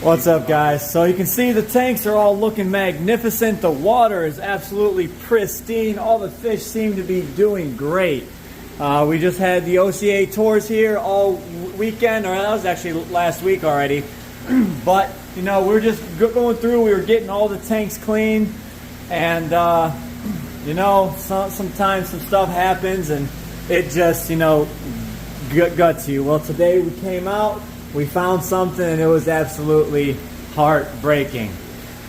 What's up, guys? So you can see the tanks are all looking magnificent. The water is absolutely pristine. All the fish seem to be doing great. We just had the OCA tours here all weekend, or that was actually last week already. But you know, we're just going through. We were getting all the tanks clean, and you know, sometimes some stuff happens, and it just, you know, guts you. Well, today we came out. We found something, and it was absolutely heartbreaking.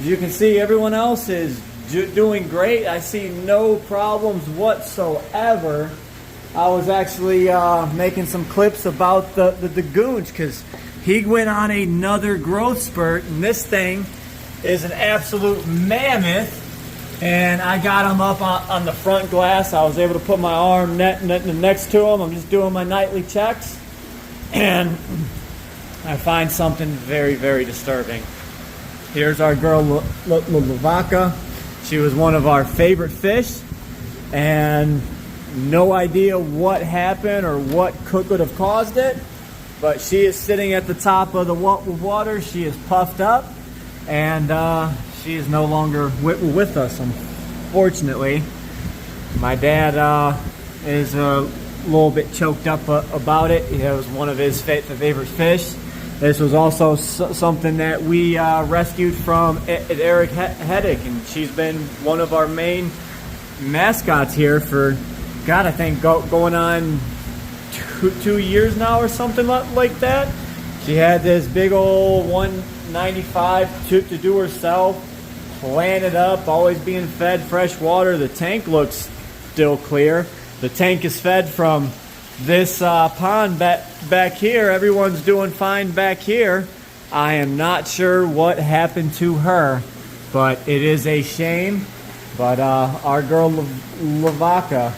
As you can see, everyone else is doing great. I see no problems whatsoever. I was actually making some clips about the goonch, because he went on another growth spurt, and this thing is an absolute mammoth. And I got him up on the front glass. I was able to put my arm next to him. I'm just doing my nightly checks, and I find something very, very disturbing. Here's our girl Lavaca. She was one of our favorite fish, and no idea what happened or what could have caused it, but she is sitting at the top of the water. She is puffed up, and she is no longer with us, unfortunately. My dad is a little bit choked up about it. It was one of his favorite fish. This was also something that we rescued from Eric Heddick, and she's been one of our main mascots here for, God, I think going on two years now or something like that. She had this big old 195 to do herself, planted up, always being fed fresh water. The tank looks still clear. The tank is fed from this pond back here. Everyone's doing fine back here. I am not sure what happened to her, but it is a shame. But our girl Lavaca,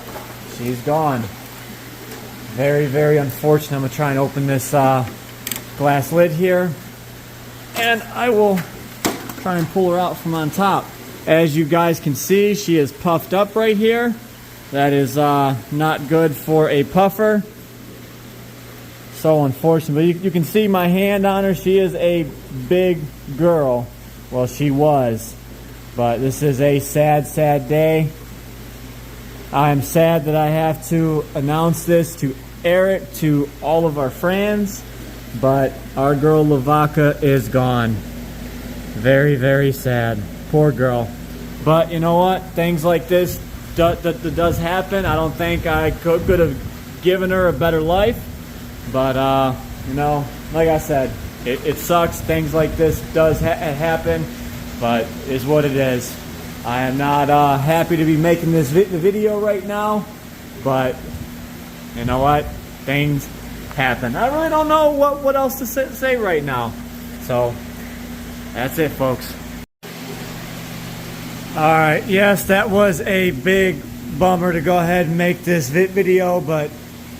she's gone. Very, very unfortunate. I'm gonna try and open this glass lid here, and I will try and pull her out from on top. As you guys can see, she is puffed up right here. That is not good for a puffer. So unfortunate. But you can see my hand on her. She is a big girl. Well, she was. But this is a sad, sad day. I am sad that I have to announce this to Eric, to all of our friends. But our girl Lavaca is gone. Very, very sad. Poor girl. But you know what? Things like this that does happen. I don't think I could have given her a better life, but you know, like I said, it sucks. Things like this does happen, but is what it is. I am not happy to be making this video right now, but you know what, things happen. I really don't know what else to say right now, so that's it, folks. Alright, yes, that was a big bummer to go ahead and make this video, but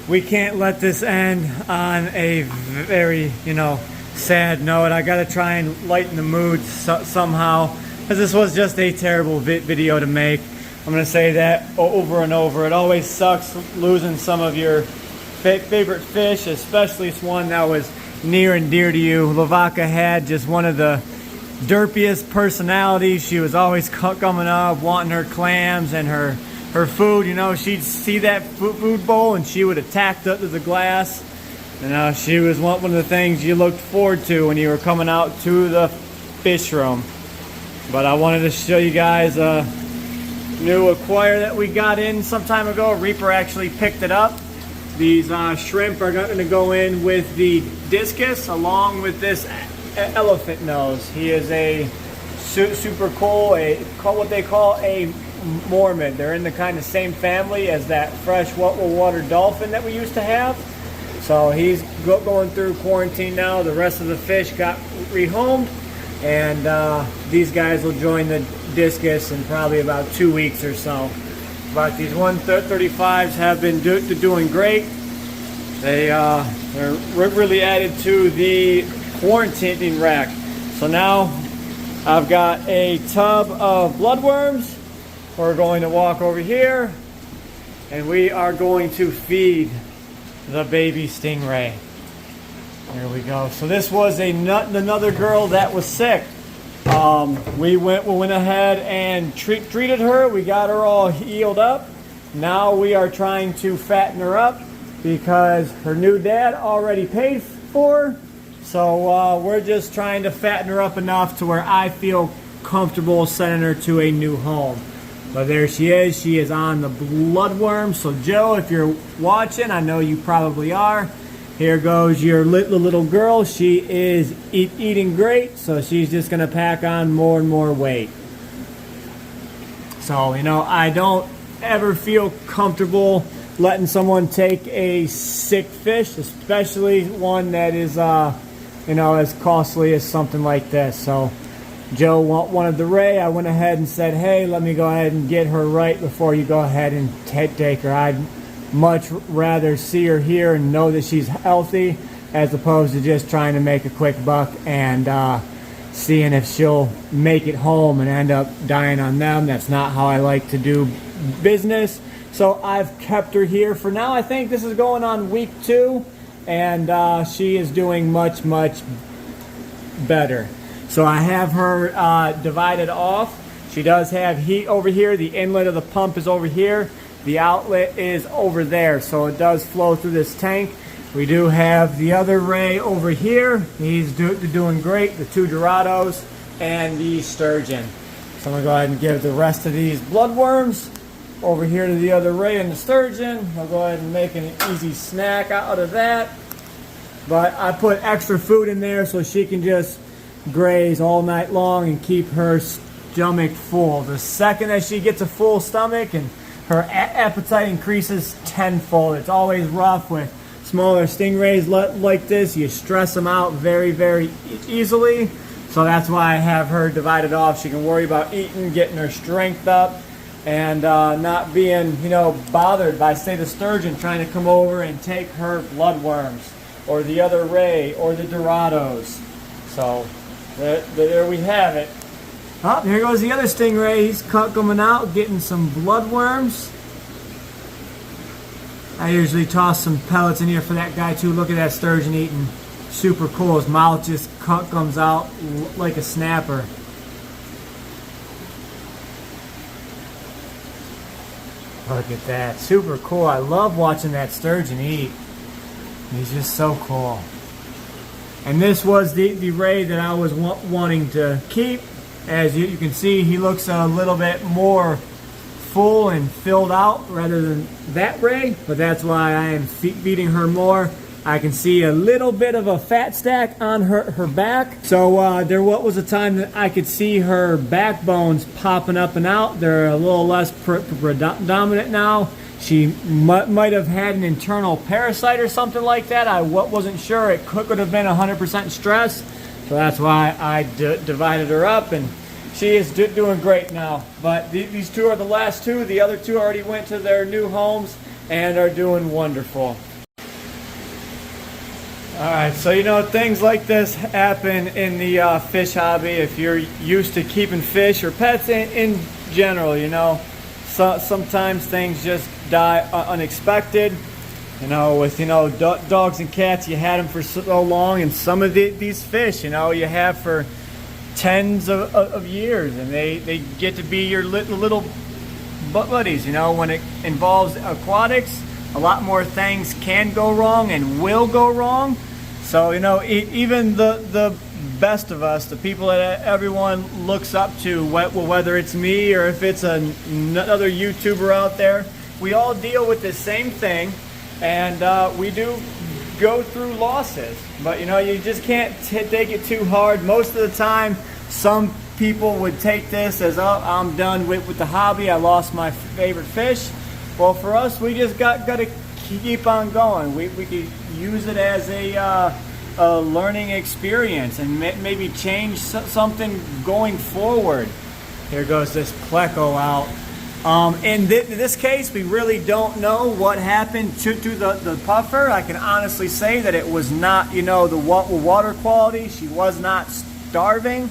we can't let this end on a very, you know, sad note. I gotta try and lighten the mood somehow, because this was just a terrible video to make. I'm gonna say that over and over. It always sucks losing some of your favorite fish, especially one that was near and dear to you. Lavaca had just one of the derpiest personalities. She was always coming up wanting her clams and her food. You know, she'd see that food bowl and she would attack the glass. You know, she was one of the things you looked forward to when you were coming out to the fish room. But I wanted to show you guys a new aquarium that we got in some time ago. Reaper actually picked it up. These shrimp are going to go in with the discus along with this elephant nose. He is a super cool, what they call a mermaid. They're in the kind of same family as that freshwater dolphin that we used to have. So he's going through quarantine now. The rest of the fish got rehomed, and these guys will join the discus in probably about 2 weeks or so. But these 135s have been doing great. They're really added to the quarantining rack. So now I've got a tub of bloodworms. We're going to walk over here, and we are going to feed the baby stingray. There we go. So this was another girl that was sick. We went ahead and treated her. We got her all healed up. Now we are trying to fatten her up because her new dad already paid for her. So we're just trying to fatten her up enough to where I feel comfortable sending her to a new home. But there she is. She is on the bloodworm. So Joe, if you're watching, I know you probably are. Here goes your little girl. She is eating great, so she's just going to pack on more and more weight. So, you know, I don't ever feel comfortable letting someone take a sick fish, especially one that is, you know, as costly as something like this. So Joe wanted the ray. I went ahead and said, hey, let me go ahead and get her right before you go ahead and take her. I'd much rather see her here and know that she's healthy as opposed to just trying to make a quick buck and seeing if she'll make it home and end up dying on them. That's not how I like to do business. So I've kept her here for now. I think this is going on week 2, and she is doing much better. So I have her divided off. She does have heat over here. The inlet of the pump is over here. The outlet is over there, so it does flow through this tank. We do have the other ray over here. He's doing great. The 2 dorados and the sturgeon. So I'm going to go ahead and give the rest of these bloodworms over here to the other ray and the sturgeon. I'll go ahead and make an easy snack out of that. But I put extra food in there so she can just graze all night long and keep her stomach full. The second that she gets a full stomach and her appetite increases tenfold. It's always rough with smaller stingrays like this. You stress them out very easily. So that's why I have her divided off. She can worry about eating, getting her strength up, and not being, you know, bothered by, say, the sturgeon trying to come over and take her bloodworms, or the other ray, or the dorados. So there we have it. Oh, here goes the other stingray. He's coming out, getting some bloodworms. I usually toss some pellets in here for that guy too. Look at that sturgeon eating. Super cool. His mouth just comes out like a snapper. Look at that. Super cool. I love watching that sturgeon eat. He's just so cool. And this was the ray that I was wanting to keep. As you can see, he looks a little bit more full and filled out rather than that ray, but that's why I am feeding her more. I can see a little bit of a fat stack on her back. So there was a time that I could see her backbones popping up and out. They're a little less predominant now. She might have had an internal parasite or something like that. I wasn't sure. It could have been 100% stress. So that's why I divided her up, and she is doing great now. But these 2 are the last 2. The other 2 already went to their new homes and are doing wonderful. Alright, so you know, things like this happen in the fish hobby. If you're used to keeping fish or pets in general, you know, sometimes things just die unexpected. You know, with, you know, dogs and cats, you had them for so long, and some of these fish, you know, you have for tens of years, and they get to be your little buddies. You know, when it involves aquatics, a lot more things can go wrong and will go wrong. So, you know, even the best of us, the people that everyone looks up to, whether it's me or if it's another YouTuber out there, we all deal with the same thing. And we do go through losses, but you know, you just can't take it too hard. Most of the time, some people would take this as, oh, I'm done with the hobby. I lost my favorite fish. Well, for us, we just got to keep on going. We could use it as a learning experience and maybe change something going forward. Here goes this pleco out. In this case, we really don't know what happened to the puffer. I can honestly say that it was not, you know, the water quality. She was not starving.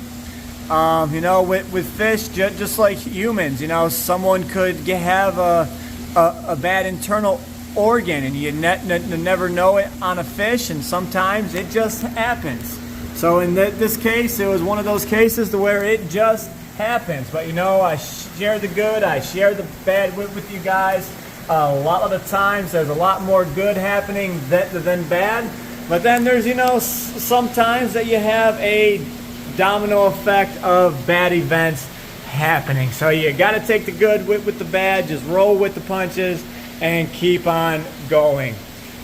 You know, with fish, just like humans, you know, someone could have a bad internal organ, and you never know it on a fish, and sometimes it just happens. So in this case, it was one of those cases to where it just happens. But you know, I share the good, I share the bad with you guys. A lot of the times there's a lot more good happening than bad. But then there's, you know, sometimes that you have a domino effect of bad events happening. So you got to take the good with the bad, just roll with the punches and keep on going.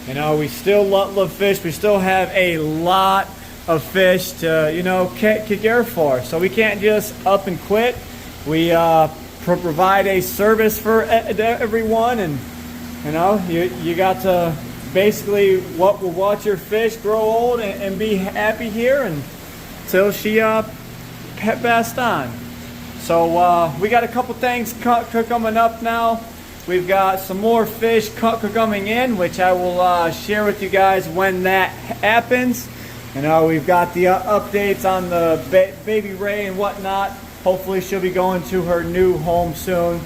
You know, we still love fish. We still have a lot of fish to, you know, care for. So we can't just up and quit. We provide a service for everyone, and you know, you got to basically watch your fish grow old and be happy here until she passed on. So we got a couple things coming up now. We've got some more fish coming in, which I will share with you guys when that happens. You know, we've got the updates on the baby Ray and whatnot. Hopefully she'll be going to her new home soon.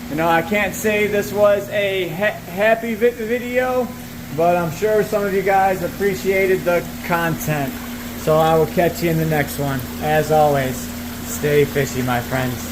You know, I can't say this was a happy video, but I'm sure some of you guys appreciated the content. So I will catch you in the next one. As always, stay fishy, my friends.